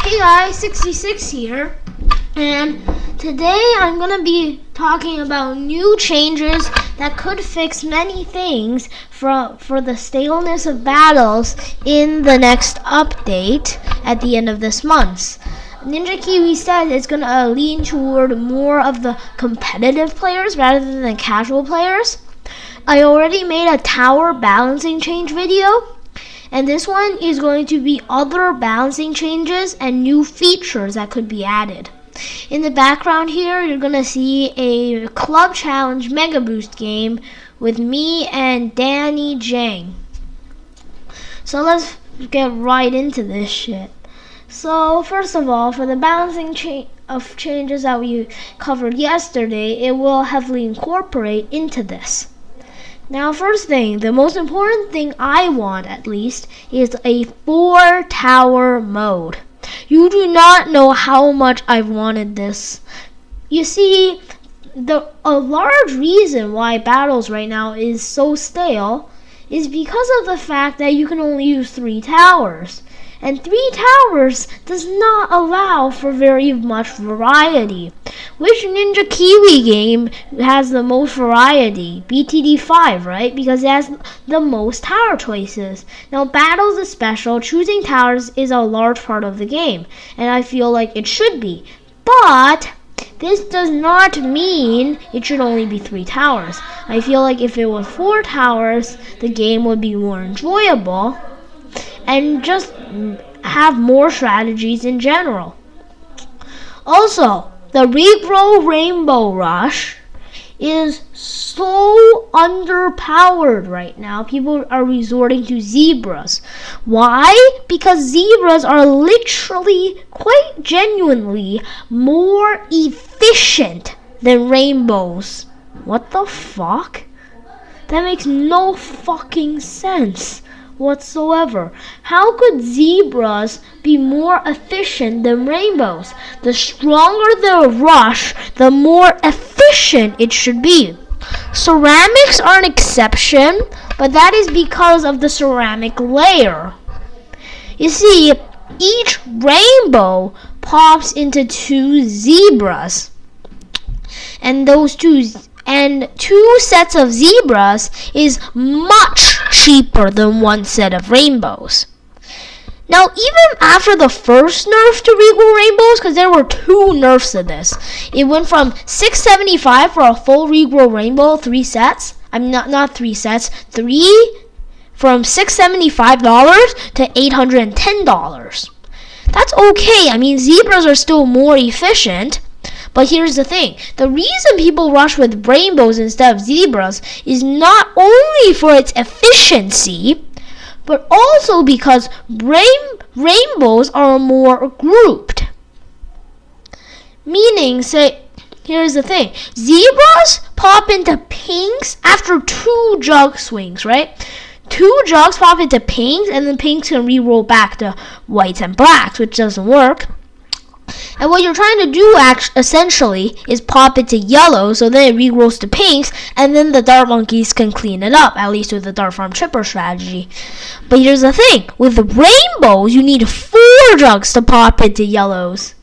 Hey guys, 66 here, and today I'm going to be talking about new changes that could fix many things for the staleness of battles in the next update at the end of this month. Ninja Kiwi said it's going to lean toward more of the competitive players rather than the casual players. I already made a tower balancing change video. And this one is going to be other balancing changes and new features that could be added. In the background here, you're going to see a Club Challenge Mega Boost game with me and Danny Jang. So let's get right into this shit. So first of all, for the balancing changes that we covered yesterday, it will heavily incorporate into this. Now, first thing, the most important thing I want, at least, is a 4-tower mode. You do not know how much I've wanted this. You see, a large reason why battles right now is so stale is because of the fact that you can only use 3 towers. And 3 towers does not allow for very much variety. Which Ninja Kiwi game has the most variety? BTD 5, right? Because it has the most tower choices. Now, battles is special. Choosing towers is a large part of the game, and I feel like it should be. But this does not mean it should only be 3 towers. I feel like if it was 4 towers, the game would be more enjoyable and just have more strategies in general. Also, the Regrow Rainbow Rush is so underpowered right now. People are resorting to zebras. Why? Because zebras are literally, quite genuinely, more efficient than rainbows. What the fuck? That makes no fucking sense whatsoever. How could zebras be more efficient than rainbows? The stronger the rush, the more efficient it should be. Ceramics are an exception, but that is because of the ceramic layer. You see, each rainbow pops into 2 zebras, and two sets of zebras is much cheaper than 1 set of rainbows. Now, even after the first nerf to Regrow Rainbows, because there were 2 nerfs to this, it went from $675 for a full Regrow Rainbow, 3 sets. Not 3 sets, 3 from $675 to $810. That's okay. I mean, zebras are still more efficient. But here's the thing. The reason people rush with rainbows instead of zebras is not only for its efficiency, but also because rainbows are more grouped. Meaning, say, here's the thing. Zebras pop into pinks after 2 jug swings, right? 2 jugs pop into pinks, and then pinks can re-roll back to whites and blacks, which doesn't work. And what you're trying to do essentially is pop it to yellow, so then it re-rolls to pinks, and then the dart monkeys can clean it up, at least with the dart farm tripper strategy. But here's the thing. With rainbows, you need 4 jugs to pop into yellows.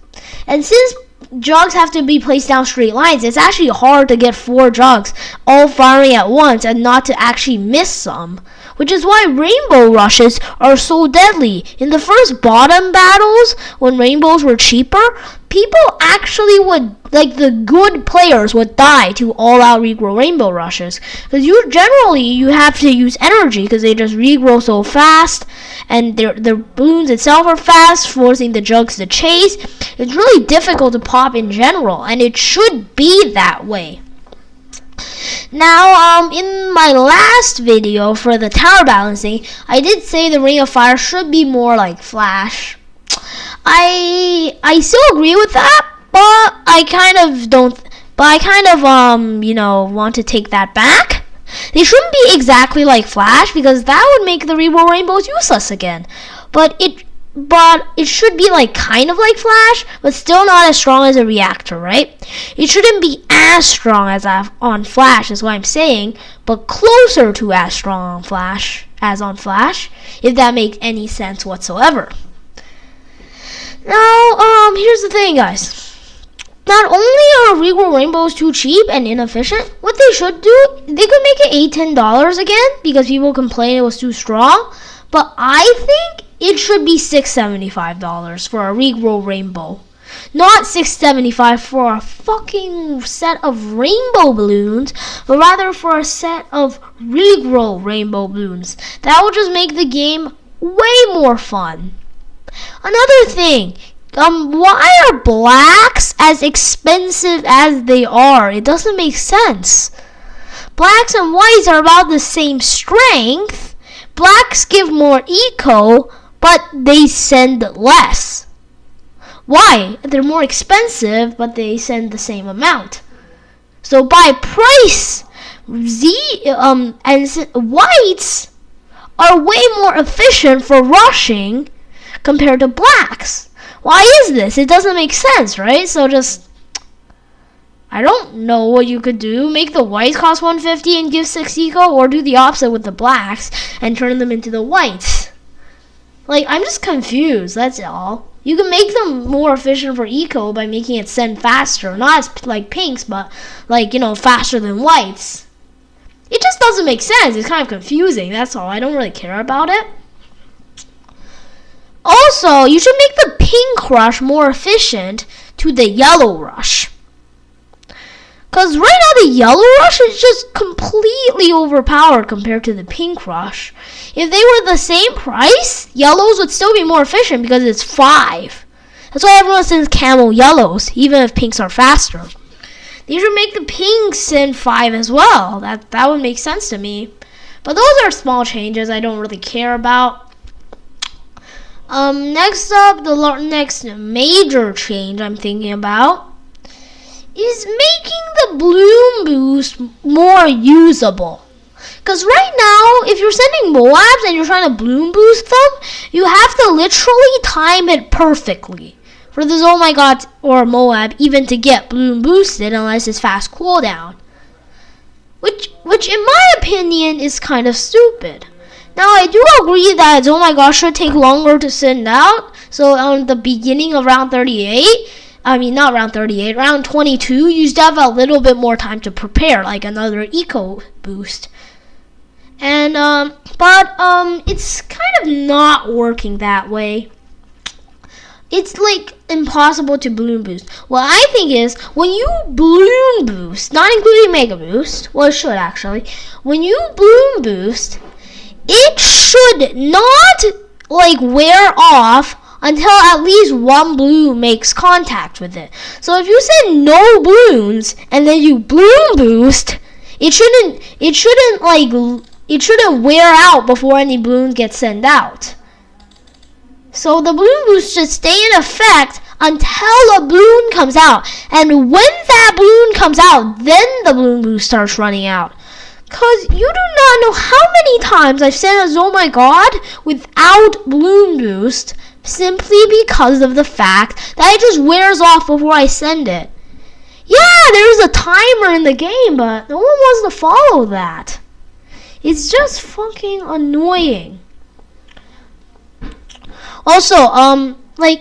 And since jugs have to be placed down straight lines, it's actually hard to get 4 jugs all firing at once and not to actually miss some. Which is why rainbow rushes are so deadly. In the first bottom battles, when rainbows were cheaper, people actually would, like the good players, would die to all-out regrow rainbow rushes. Because you have to use energy because they just regrow so fast, and their balloons itself are fast, forcing the jugs to chase. It's really difficult to pop in general, and it should be that way. Now, in my last video for the tower balancing, I did say the Ring of Fire should be more like Flash. I still agree with that, but I kind of want to take that back. They shouldn't be exactly like Flash, because that would make the Regrow Rainbows useless again. But it should be kind of like Flash, but still not as strong as a reactor, right? It shouldn't be as strong as on Flash, is what I'm saying, but closer to as strong as on Flash, if that makes any sense whatsoever. Now, here's the thing, guys. Not only are Regrow Rainbows too cheap and inefficient, what they should do, they could make it $8-10 again because people complain it was too strong. But I think it should be $675 for a Regrow Rainbow. Not $675 for a fucking set of rainbow balloons, but rather for a set of Regrow Rainbow balloons. That would just make the game way more fun. Another thing, why are blacks as expensive as they are? It doesn't make sense. Blacks and whites are about the same strength. Blacks give more eco, but they send less. Why? They're more expensive, but they send the same amount. So by price, whites are way more efficient for rushing compared to blacks. Why is this? It doesn't make sense, right? So I don't know what you could do. Make the whites cost $150 and give 6 eco, or do the opposite with the blacks and turn them into the whites. I'm just confused, that's all. You can make them more efficient for eco by making it send faster. Not as like pinks, but faster than whites. It just doesn't make sense. It's kind of confusing, that's all. I don't really care about it. Also, you should make the pink rush more efficient to the yellow rush. Because right now the yellow rush is just completely overpowered compared to the pink rush. If they were the same price, yellows would still be more efficient because it's 5. That's why everyone sends camo yellows, even if pinks are faster. They should make the pinks send 5 as well. That would make sense to me. But those are small changes I don't really care about. Next up, the next major change I'm thinking about is making the bloom boost more usable. Because right now, if you're sending Moabs and you're trying to bloom boost them, you have to literally time it perfectly for this Oh My God or Moab even to get bloom boosted unless it's fast cooldown. Which in my opinion is kind of stupid. Now I do agree that Oh My God should take longer to send out. So on the beginning of round 38, not round 38, round 22, you still have a little bit more time to prepare, like another eco boost. And, but it's kind of not working that way. It's impossible to bloom boost. What I think is, when you bloom boost, not including mega boost, well it should actually, when you bloom boost, it should not wear off until at least one bloom makes contact with it. So if you send no blooms and then you bloom boost, it shouldn't wear out before any blooms get sent out. So the bloom boost should stay in effect until a bloom comes out. And when that bloom comes out, then the bloom boost starts running out. Because you do not know how many times I've sent a Oh My God without bloom boost simply because of the fact that it just wears off before I send it. Yeah, there's a timer in the game, but no one wants to follow that. It's just fucking annoying. Also, the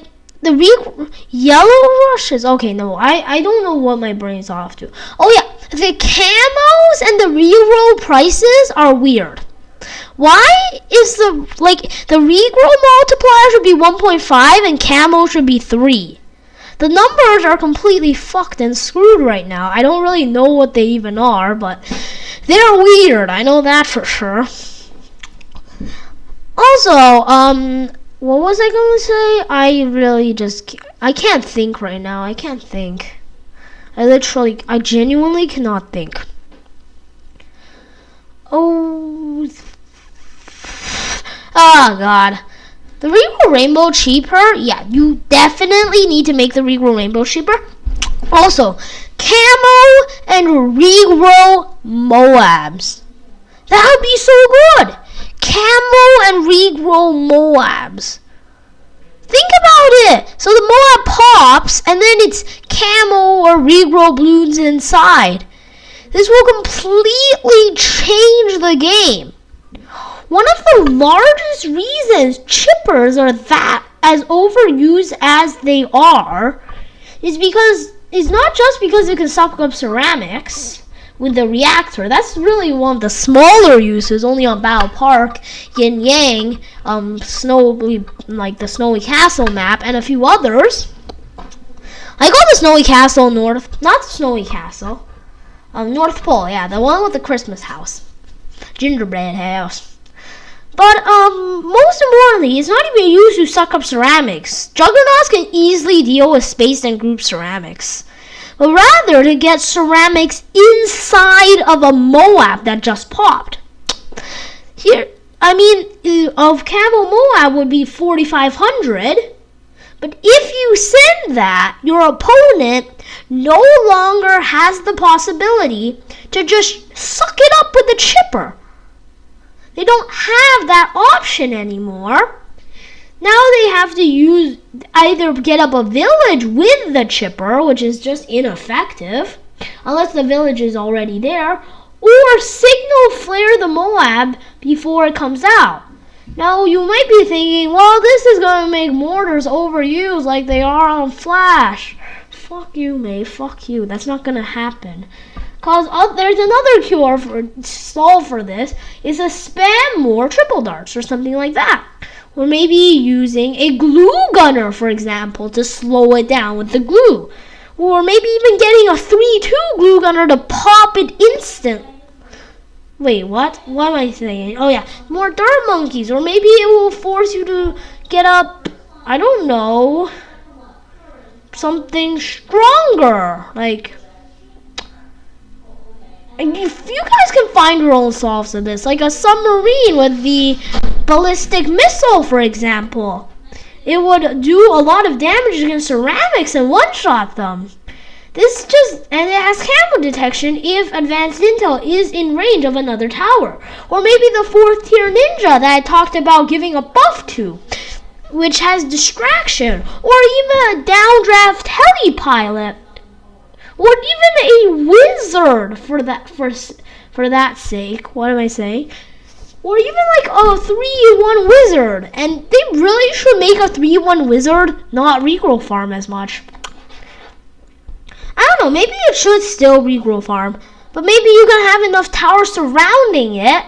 yellow rushes. Okay, no, I don't know what my brain's off to. Oh yeah, the camos and the reroll prices are weird. Why is the regrow multiplier should be 1.5 and camo should be 3? The numbers are completely fucked and screwed right now. I don't really know what they even are, but they're weird. I know that for sure. Also, what was I going to say? I can't think right now. I can't think. I genuinely cannot think. Oh God. The Regrow Rainbow cheaper? Yeah, you definitely need to make the Regrow Rainbow cheaper. Also, camo and Regrow Moabs. That would be so good. Camo and Regrow Moabs. Think about it. So the Moab pops, and then it's camo or Regrow balloons inside. This will completely change the game. One of the largest reasons chippers are that as overused as they are is because it's not just because it can suck up ceramics with the reactor. That's really one of the smaller uses, only on Battle Park, Yin Yang, like the Snowy Castle map, and a few others. I call the Snowy Castle not the Snowy Castle, North Pole, yeah, the one with the Christmas house, gingerbread house. But most importantly, it's not even used to suck up ceramics. Juggernauts can easily deal with space and group ceramics, but rather to get ceramics inside of a Moab that just popped. Here, of Camo Moab would be 4,500. But if you send that, your opponent no longer has the possibility to just suck it up with the chipper. They don't have that option anymore. Now they have to either get up a village with the chipper, which is just ineffective, unless the village is already there, or signal flare the Moab before it comes out. Now, you might be thinking, well, this is going to make mortars overused like they are on Flash. Fuck you, mate. Fuck you. That's not going to happen. Because there's another solve for this, is to spam more triple darts or something like that. Or maybe using a glue gunner, for example, to slow it down with the glue. Or maybe even getting a 3-2 glue gunner to pop it instantly. Wait, what? What am I saying? Oh yeah, more dart monkeys, or maybe it will force you to get up, I don't know, something stronger. Like, if you guys can find your own solves to this, like a submarine with the ballistic missile, for example. It would do a lot of damage against ceramics and one-shot them. And it has camera detection if advanced intel is in range of another tower. Or maybe the 4th tier ninja that I talked about giving a buff to, which has distraction. Or even a downdraft heli pilot. Or even a wizard for that sake. What am I saying? Or even like a 3-1 wizard. And they really should make a 3-1 wizard not regrow farm as much. I don't know, maybe it should still regrow farm, but maybe you can have enough towers surrounding it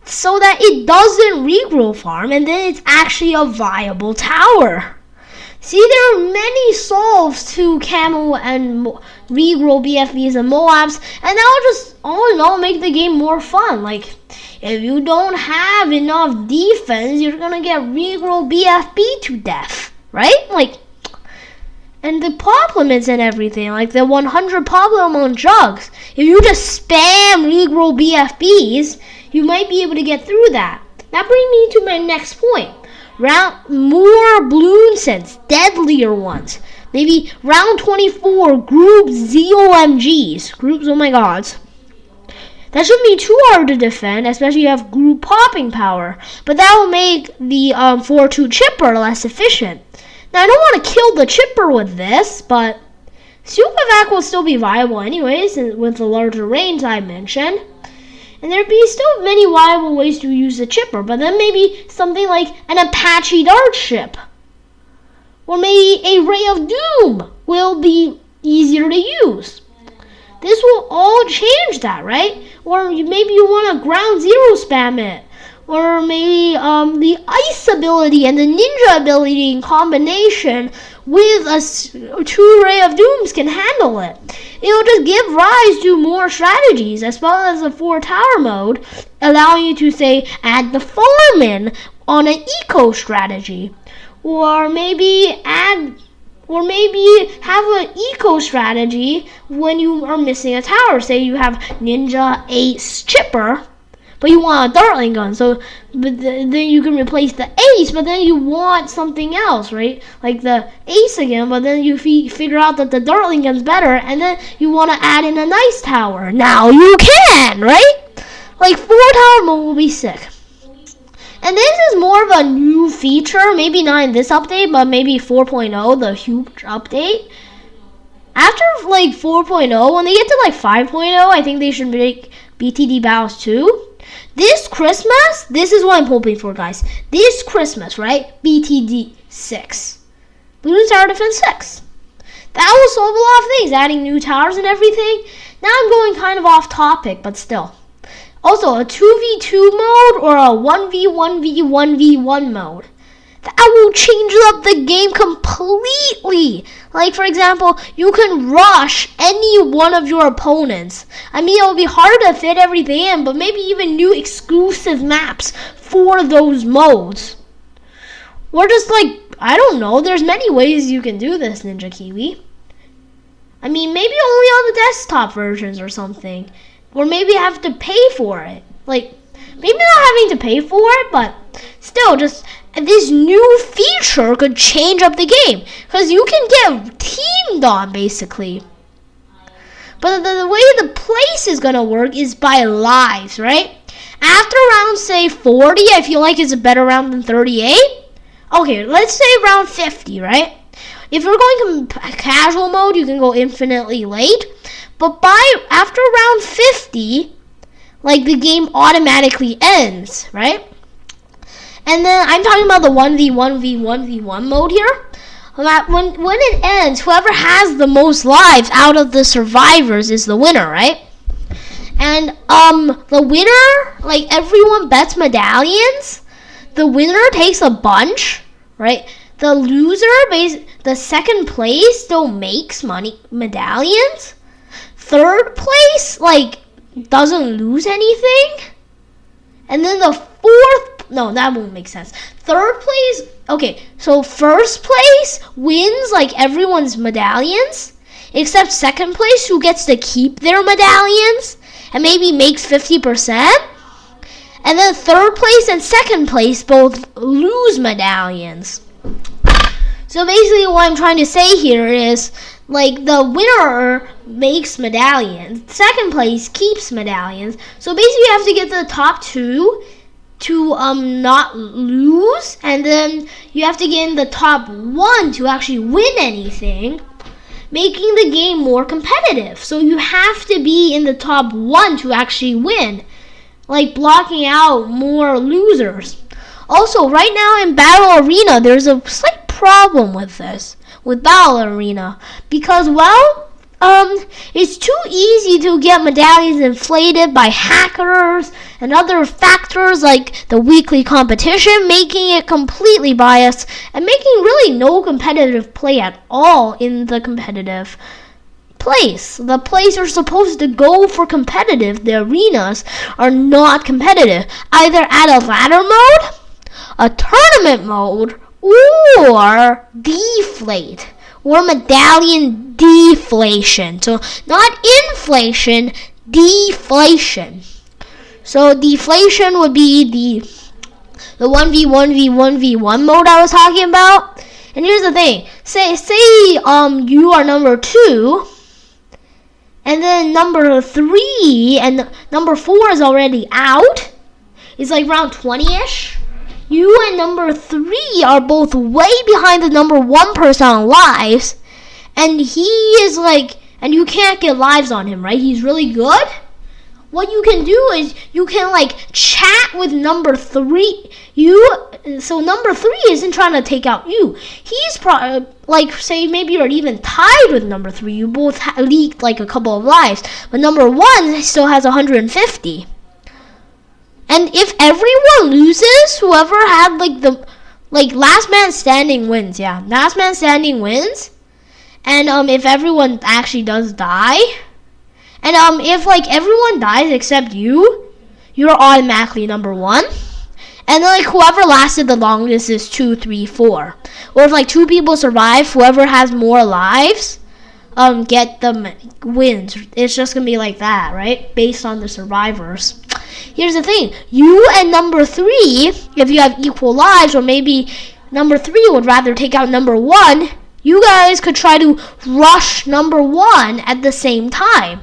so that it doesn't regrow farm and then it's actually a viable tower. See, there are many solves to Camo and regrow BFBs and Moabs, and that will just all in all make the game more fun. Like, if you don't have enough defense, you're gonna get regrow BFB to death, right? Like, and the Poplaments and everything, like the 100 Poplamon jugs, if you just spam regrow BFBs, you might be able to get through that. That brings me to my next point. More balloon sets, deadlier ones. Maybe round 24, group ZOMGs, groups, oh my gods. That shouldn't be too hard to defend, especially if you have group popping power. But that will make the 4-2 chipper less efficient. Now, I don't want to kill the chipper with this, but Supervac will still be viable anyways, with the larger range I mentioned. And there'd be still many viable ways to use the chipper, but then maybe something like an Apache Dart ship. Or maybe a Ray of Doom will be easier to use. This will all change that, right? Or maybe you want to ground zero spam it. Or maybe the ice ability and the ninja ability in combination with a 2 Ray of Dooms can handle it. It'll just give rise to more strategies, as well as a 4 tower mode, allowing you to, say, add the farm on an eco strategy. Or maybe have an eco strategy when you are missing a tower. Say you have Ninja, Ace, Chipper, but you want a Dartling gun, then you can replace the Ace, but then you want something else, right? Like the Ace again, but then you figure out that the Dartling gun's better, and then you want to add in a nice tower. Now you can, right? Like 4 tower mode will be sick. And this is more of a new feature, maybe not in this update, but maybe 4.0, the huge update. After like 4.0, when they get to like 5.0, I think they should make BTD Battles 2. This Christmas, this is what I'm hoping for, guys. This Christmas, right? BTD 6. Losing tower defense 6. That will solve a lot of things, adding new towers and everything. Now I'm going kind of off topic, but still. Also, a 2v2 mode or a 1v1v1v1 mode. That will change up the game completely. Like, for example, you can rush any one of your opponents. I mean, it'll be hard to fit everything in, but maybe even new exclusive maps for those modes. Or just like, I don't know, there's many ways you can do this, Ninja Kiwi. I mean, maybe only on the desktop versions or something. Or maybe you have to pay for it. Like, maybe not having to pay for it, but still, just this new feature could change up the game. Because you can get teamed on, basically. But the way the place is going to work is by lives, right? After round, say, 40, I feel like it's a better round than 38. Okay, let's say round 50, right? If you're going to casual mode, you can go infinitely late. But after round 50, like, the game automatically ends, right? And then I'm talking about the 1v1v1v1 mode here. When it ends, whoever has the most lives out of the survivors is the winner, right? And the winner, like, everyone bets medallions. The winner takes a bunch, right? The loser, the second place, still makes money, medallions. Third place, like, doesn't lose anything. And then the fourth, no, that won't make sense. Third place, okay, so first place wins, like, everyone's medallions, except second place, who gets to keep their medallions and maybe makes 50%. And then third place and second place both lose medallions. So basically what I'm trying to say here is, like, the winner makes medallions. Second place keeps medallions. So basically you have to get the top 2 to not lose. And then you have to get in the top 1 to actually win anything, making the game more competitive. So you have to be in the top 1 to actually win, like blocking out more losers. Also, right now in Battle Arena, there's a slight problem with this, with Battle Arena, because, well, it's too easy to get medallions inflated by hackers and other factors like the weekly competition, making it completely biased and making really no competitive play at all in the competitive place. The place you're supposed to go for competitive, the arenas, are not competitive. Either at a ladder mode, a tournament mode, or deflate, or medallion deflation. So not inflation, deflation. So deflation would be the 1v1v1v1 mode I was talking about. And here's the thing. Say you are number 2, and then number 3 and number 4 is already out. It's like round 20-ish. You and number 3 are both way behind the number 1 person on lives. And he is like, and you can't get lives on him, right? He's really good. What you can do is you can, like, chat with number 3. So number 3 isn't trying to take out you. He's like, say maybe you're even tied with number 3. You both leaked like a couple of lives, but number 1 still has 150. And if everyone loses, whoever had last man standing wins. Yeah, last man standing wins. And if everyone actually does die, and if like everyone dies except you, you're automatically number 1. And then, like, whoever lasted the longest is 2, 3, 4. Or if like 2 people survive, whoever has more lives get them wins. It's just gonna be like that, right? Based on the survivors. Here's the thing. You and number 3, if you have equal lives, or maybe number 3 would rather take out number 1, you guys could try to rush number 1 at the same time,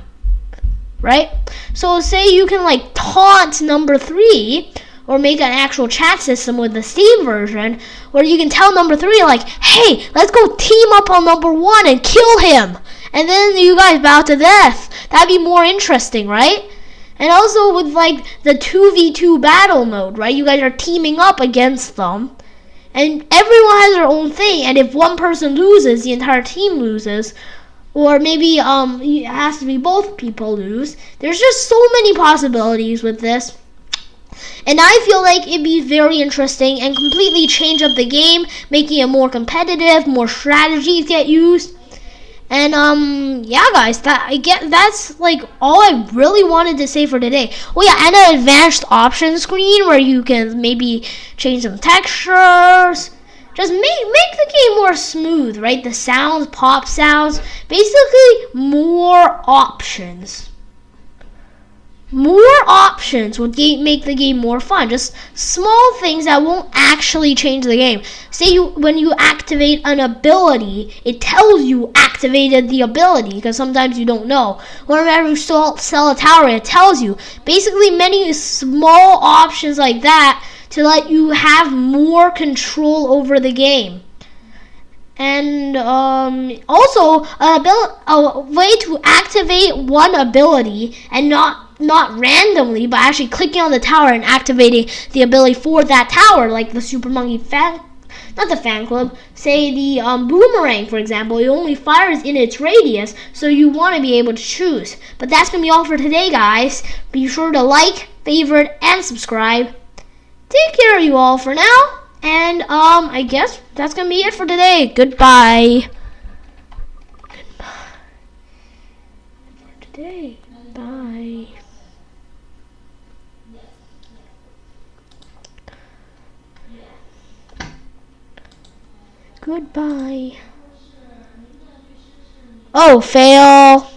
right? So say you can, like, taunt number 3, or make an actual chat system with the Steam version, where you can tell number 3, like, hey, let's go team up on number 1 and kill him. And then you guys bow to death. That'd be more interesting, right? And also with, like, the 2v2 battle mode, right? You guys are teaming up against them. And everyone has their own thing, and if one person loses, the entire team loses. Or maybe it has to be both people lose. There's just so many possibilities with this. And I feel like it'd be very interesting and completely change up the game, making it more competitive, more strategies get used. And yeah, guys, that's like all I really wanted to say for today. Oh yeah, and an advanced options screen where you can maybe change some textures. Just make the game more smooth, right? The sounds, pop sounds, basically more options. More options would make the game more fun. Just small things that won't actually change the game. Say when you activate an ability, it tells you activated the ability because sometimes you don't know. Whenever you sell a tower, it tells you. Basically, many small options like that to let you have more control over the game. And also a way to activate one ability and not randomly, but actually clicking on the tower and activating the ability for that tower, like the Super Monkey not the fan club, say the boomerang, for example. It only fires in its radius, so you want to be able to choose. But that's going to be all for today, guys. Be sure to like, favorite, and subscribe. Take care of you all for now. And I guess that's gonna be it for today. Goodbye. Goodbye. For today. Bye. Goodbye. Oh, fail.